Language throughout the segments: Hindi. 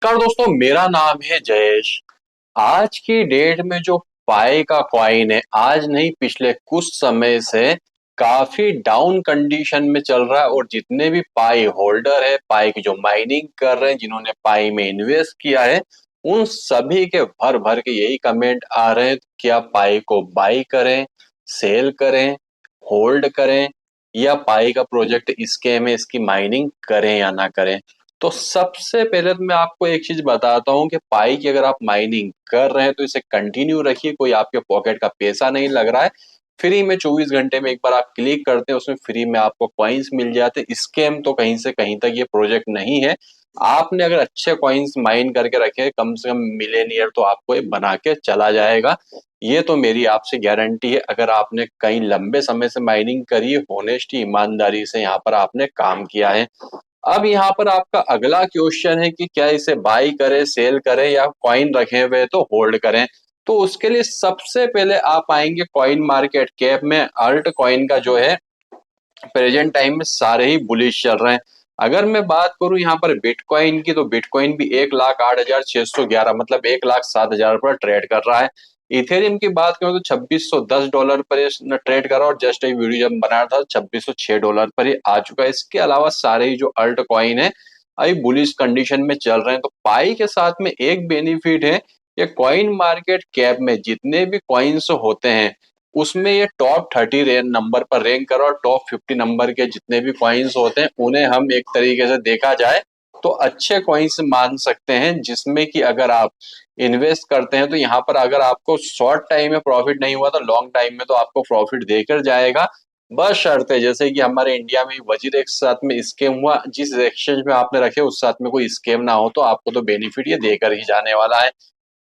नमस्कार दोस्तों, मेरा नाम है जयेश। आज की डेट में जो पाई का कॉइन है, आज नहीं पिछले कुछ समय से काफी डाउन कंडीशन में चल रहा है। और जितने भी पाई होल्डर है, पाई की जो माइनिंग कर रहे हैं, जिन्होंने पाई में इन्वेस्ट किया है, उन सभी के भर भर के यही कमेंट आ रहे हैं, क्या पाई को बाई करें, सेल करें, होल्ड करें, या पाई का प्रोजेक्ट स्कैम है, इसकी माइनिंग करें या ना करें। तो सबसे पहले तो मैं आपको एक चीज बताता हूँ कि पाई की अगर आप माइनिंग कर रहे हैं तो इसे कंटिन्यू रखिए, कोई आपके पॉकेट का पैसा नहीं लग रहा है। फ्री में 24 घंटे में एक बार आप क्लिक करते हैं, उसमें फ्री में आपको कॉइन्स मिल जाते हैं। स्कैम तो कहीं से कहीं तक ये प्रोजेक्ट नहीं है। आपने अगर अच्छे कॉइन्स माइन करके रखे, कम से कम मिलेनियर तो आपको ये बना के चला जाएगा। ये तो मेरी आपसे गारंटी है। अगर आपने कहीं लंबे समय से माइनिंग करी है, होनेस्टी ईमानदारी से यहाँ पर आपने काम किया है। अब यहाँ पर आपका अगला क्वेश्चन है कि क्या इसे बाई करें, सेल करें, या कॉइन रखे हुए तो होल्ड करें। तो उसके लिए सबसे पहले आप आएंगे कॉइन मार्केट कैप में। अल्ट कॉइन का जो है प्रेजेंट टाइम में सारे ही बुलिश चल रहे हैं। अगर मैं बात करूं यहाँ पर बिटकॉइन की, तो बिटकॉइन भी 1,08,611 मतलब 1,07,000 पर ट्रेड कर रहा है। इथेरियम की बात करूं तो $2,610 पर ये ट्रेड कर रहा है, और जस्ट एक वीडियो जब बनाया था $2,606 पर ये आ चुका है। इसके अलावा सारे ही जो अल्ट कॉइन है अभी बुलिश कंडीशन में चल रहे हैं। तो पाई के साथ में एक बेनिफिट है कि कॉइन मार्केट कैप में जितने भी कॉइन्स होते हैं, उसमें ये टॉप 30 नंबर पर रैंक करो, और टॉप 50 नंबर के जितने भी कॉइन्स होते हैं उन्हें हम एक तरीके से देखा जाए तो अच्छे कॉइन्स मान सकते हैं, जिसमें कि अगर आप इन्वेस्ट करते हैं तो यहाँ पर अगर आपको शॉर्ट टाइम में प्रॉफिट नहीं हुआ तो लॉन्ग टाइम में तो आपको प्रॉफिट देकर जाएगा। बस शर्त है, जैसे कि हमारे इंडिया में वजीर एक साथ में स्कैम हुआ, जिस एक्सचेंज में आपने रखे उस साथ में कोई स्कैम ना हो, तो आपको तो बेनिफिट ये देकर ही जाने वाला है।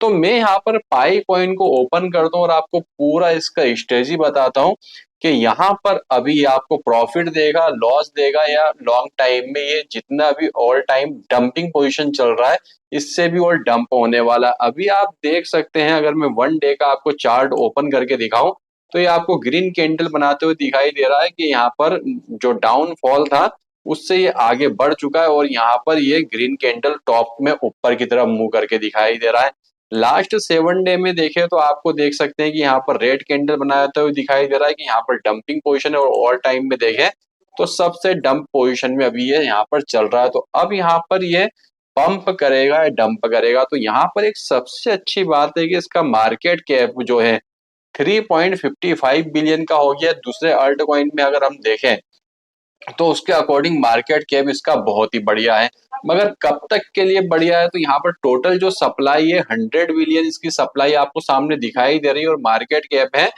तो मैं यहाँ पर पाई कॉइन को ओपन करता हूँ और आपको पूरा इसका स्ट्रेटजी बताता हूँ कि यहाँ पर अभी आपको प्रॉफिट देगा, लॉस देगा, या लॉन्ग टाइम में ये जितना भी ऑल टाइम डंपिंग पोजीशन चल रहा है, इससे भी और डंप होने वाला। अभी आप देख सकते हैं, अगर मैं वन डे का आपको चार्ट ओपन करके दिखाऊं तो ये आपको ग्रीन कैंडल बनाते हुए दिखाई दे रहा है कि यहाँ पर जो डाउनफॉल था उससे ये आगे बढ़ चुका है, और यहाँ पर ये ग्रीन कैंडल टॉप में ऊपर की तरफ मुंह करके दिखाई दे रहा है। लास्ट 7 डे में देखें तो आपको देख सकते हैं कि यहाँ पर रेड कैंडल बनाते हुए दिखाई दे रहा है कि यहाँ पर डंपिंग पोजीशन है, और ऑल टाइम में देखें तो सबसे डंप पोजीशन में अभी ये यहाँ पर चल रहा है। तो अब यहाँ पर ये पंप करेगा या डंप करेगा। तो यहाँ पर एक सबसे अच्छी बात है कि इसका मार्केट कैप जो है 3.55 बिलियन का हो गया। दूसरे अल्ट कॉइन में अगर हम देखें तो उसके अकॉर्डिंग मार्केट कैप इसका बहुत ही बढ़िया है। मगर कब तक के लिए बढ़िया है, तो यहाँ पर टोटल जो सप्लाई है 100 बिलियन इसकी सप्लाई आपको सामने दिखाई दे रही है, और मार्केट कैप है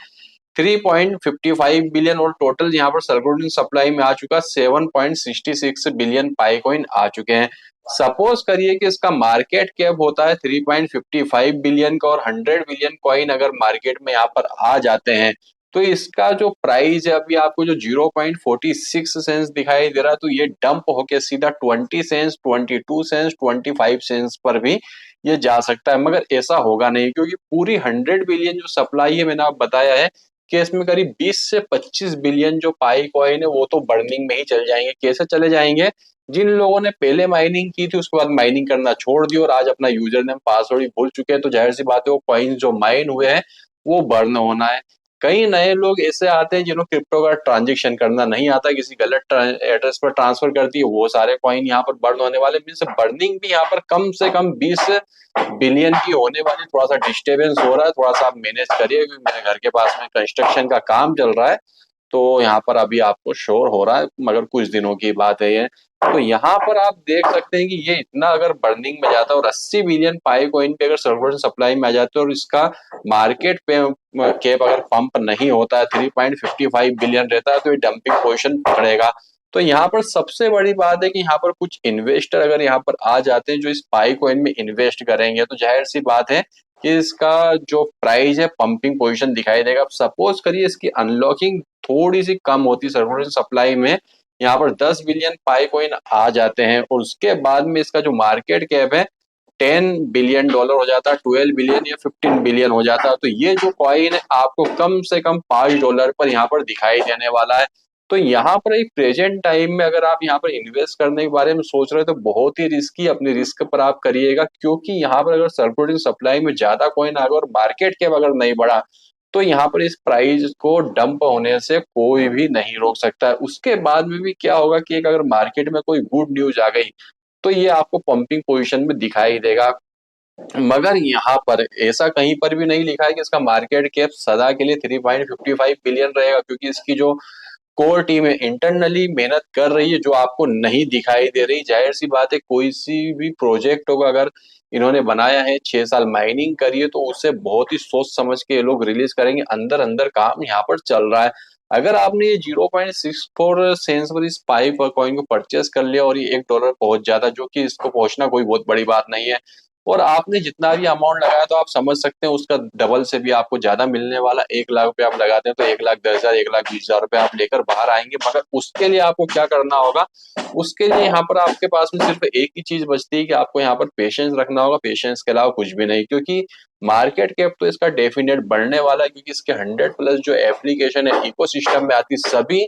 3.55 बिलियन, और टोटल यहाँ पर सर्कुलेटिंग सप्लाई में आ चुका 7.66 बिलियन पाई कॉइन आ चुके हैं। सपोज करिए कि इसका मार्केट कैप होता है 3.55 बिलियन का, और 100 बिलियन कॉइन अगर मार्केट में यहाँ पर आ जाते हैं तो इसका जो प्राइस है अभी आपको जो 0.46 सेंस दिखाई दे रहा है, तो ये डंप होके सीधा 20 सेंस, 22 सेंस, 25 सेंस पर भी ये जा सकता है। मगर ऐसा होगा नहीं, क्योंकि पूरी 100 बिलियन जो सप्लाई है, मैंने आपको बताया है कि इसमें करीब 20 से 25 बिलियन जो पाई कॉइन है वो तो बर्निंग में ही चल जाएंगे। कैसे चले जाएंगे? जिन लोगों ने पहले माइनिंग की थी उसके बाद माइनिंग करना छोड़ दी और आज अपना यूजर नेम पासवर्ड ही भूल चुके हैं, तो जाहिर सी बात है वो कॉइन जो माइन हुए हैं वो बर्न होना है। कई नए लोग ऐसे आते हैं जिन्हें क्रिप्टो का ट्रांजेक्शन करना नहीं आता, किसी गलत एड्रेस पर ट्रांसफर कर दिए, वो सारे कॉइन यहाँ पर बर्न होने वाले। मीन्स बर्निंग भी यहाँ पर कम से कम 20 बिलियन की होने वाली। थोड़ा सा डिस्टर्बेंस हो रहा है, थोड़ा सा आप मैनेज करिए, क्योंकि मेरे घर के पास में कंस्ट्रक्शन का काम चल रहा है, तो यहाँ पर अभी आपको शोर हो रहा है, मगर कुछ दिनों की बात है ये। तो यहाँ पर आप देख सकते हैं कि ये इतना अगर बर्निंग में जाता है और 80 बिलियन पाई कॉइन पे अगर सर्वर सप्लाई में आ जाते हैं, और इसका मार्केट पे कैप अगर पंप नहीं होता है, 3.55 बिलियन रहता है, तो ये डंपिंग पोजीशन पकड़ेगा। तो यहाँ पर सबसे बड़ी बात है कि यहाँ पर कुछ इन्वेस्टर अगर यहाँ पर आ जाते हैं जो इस पाई कॉइन में इन्वेस्ट करेंगे, तो जाहिर सी बात है कि इसका जो प्राइस है पंपिंग पोजीशन दिखाई देगा। सपोज करिए इसकी अनलॉकिंग थोड़ी सी कम होती है, सर्कुलेशन सप्लाई में यहाँ पर 10 बिलियन पाई कॉइन आ जाते हैं, और उसके बाद में इसका जो मार्केट कैप है 10 बिलियन डॉलर हो जाता है, 12 बिलियन या 15 बिलियन हो जाता है। तो ये जो कॉइन है आपको कम से कम $5 पर यहाँ पर दिखाई देने वाला है। तो यहाँ पर एक प्रेजेंट टाइम में अगर आप यहाँ पर इन्वेस्ट करने के बारे में सोच रहे हो तो बहुत ही रिस्की, अपनी रिस्क पर आप करिएगा, क्योंकि यहाँ पर अगर सर्कुलेटिंग सप्लाई में ज्यादा कॉइन आ गया और मार्केट कैप अगर नहीं बढ़ा तो यहाँ पर इस प्राइस को डंप होने से कोई भी नहीं रोक सकता है। उसके बाद में भी क्या होगा कि एक अगर मार्केट में कोई गुड न्यूज आ गई तो ये आपको पंपिंग पोजीशन में दिखाई देगा। मगर यहाँ पर ऐसा कहीं पर भी नहीं लिखा है कि इसका मार्केट कैप सदा के लिए 3.55 बिलियन रहेगा, क्योंकि इसकी जो कोर टीम है इंटरनली मेहनत कर रही है जो आपको नहीं दिखाई दे रही। जाहिर सी बात है, कोई सी भी प्रोजेक्ट होगा अगर इन्होंने बनाया है, 6 साल माइनिंग करी है, तो उसे बहुत ही सोच समझ के ये लोग रिलीज करेंगे। अंदर अंदर काम यहाँ पर चल रहा है। अगर आपने ये 0.64 सेंस पर इस पाइप कॉइन को परचेस कर लिया और ये $1 पहुंच जाता, जो कि इसको पहुंचना कोई बहुत बड़ी बात नहीं है, और आपने जितना भी अमाउंट लगाया तो आप समझ सकते हैं उसका डबल से भी आपको ज्यादा मिलने वाला। 1 लाख रुपए आप लगाते हैं तो 1,10,000 1,20,000 रुपए आप लेकर बाहर आएंगे। मगर उसके लिए आपको क्या करना होगा, उसके लिए यहाँ पर आपके पास में सिर्फ एक ही चीज बचती है कि आपको यहाँ पर पेशेंस रखना होगा, पेशेंस के अलावा कुछ भी नहीं। क्योंकि मार्केट कैप तो इसका डेफिनेट बढ़ने वाला है, क्योंकि इसके 100+ जो एप्लीकेशन है इकोसिस्टम में आती सभी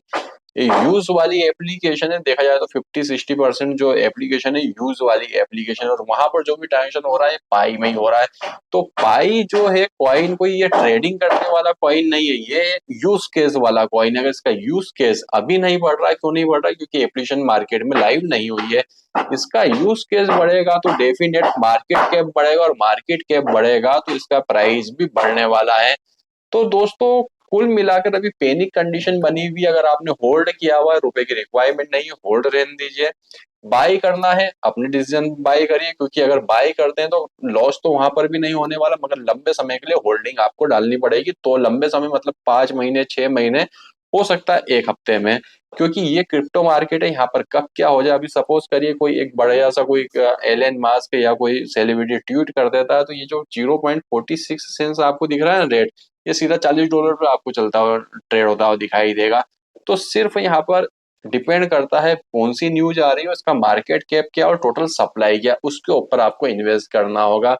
यूज वाली एप्लीकेशन है। देखा जाए तो 50-60% जो एप्लीकेशन है यूज वाली एप्लीकेशन, और वहां पर जो भी ट्रांजेक्शन हो रहा है पाई में ही हो रहा है। तो पाई जो है कॉइन, कोई ये ट्रेडिंग करने वाला कॉइन नहीं है, ये यूज केस वाला कॉइन है। अगर इसका यूज केस अभी नहीं बढ़ रहा है, क्यों नहीं बढ़ रहा है? क्योंकि एप्लीकेशन मार्केट में लाइव नहीं हुई है। इसका यूज केस बढ़ेगा तो डेफिनेट मार्केट कैप बढ़ेगा, और मार्केट कैप बढ़ेगा तो इसका प्राइस भी बढ़ने वाला है। तो दोस्तों कुल मिलाकर अभी पैनिक कंडीशन बनी हुई है। अगर आपने होल्ड किया हुआ है, रुपए की रिक्वायरमेंट नहीं है, होल्ड रहने दीजिए। बाय करना है अपने डिसीजन बाय करिए, क्योंकि अगर बाय करते हैं तो लॉस तो वहां पर भी नहीं होने वाला, मगर लंबे समय के लिए होल्डिंग आपको डालनी पड़ेगी। तो लंबे समय मतलब 5 महीने 6 महीने, हो सकता है 1 हफ्ते में, क्योंकि ये क्रिप्टो मार्केट है। यहाँ पर कब क्या हो जाए, अभी सपोज करिए कोई एक बड़ा सा कोई एलन मास्क या कोई सेलिब्रिटी ट्वीट कर देता है, तो ये जो 0.46 आपको दिख रहा है ना रेट, ये सीधा $40 पे आपको चलता हुआ ट्रेड होता हुआ दिखाई देगा। तो सिर्फ यहाँ पर डिपेंड करता है कौन सी न्यूज आ रही है, उसका मार्केट कैप क्या और टोटल सप्लाई क्या, उसके ऊपर आपको इन्वेस्ट करना होगा।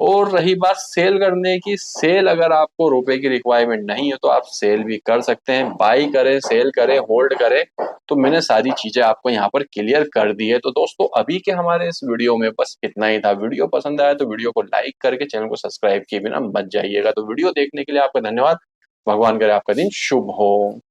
और रही बात सेल करने की, सेल अगर आपको रुपए की रिक्वायरमेंट नहीं है तो आप सेल भी कर सकते हैं। बाई करें, सेल करें, होल्ड करें, तो मैंने सारी चीजें आपको यहाँ पर क्लियर कर दी है। तो दोस्तों अभी के हमारे इस वीडियो में बस इतना ही था। वीडियो पसंद आया तो वीडियो को लाइक करके चैनल को सब्सक्राइब किए बिना मत जाइएगा। तो वीडियो देखने के लिए आपका धन्यवाद। भगवान करे आपका दिन शुभ हो।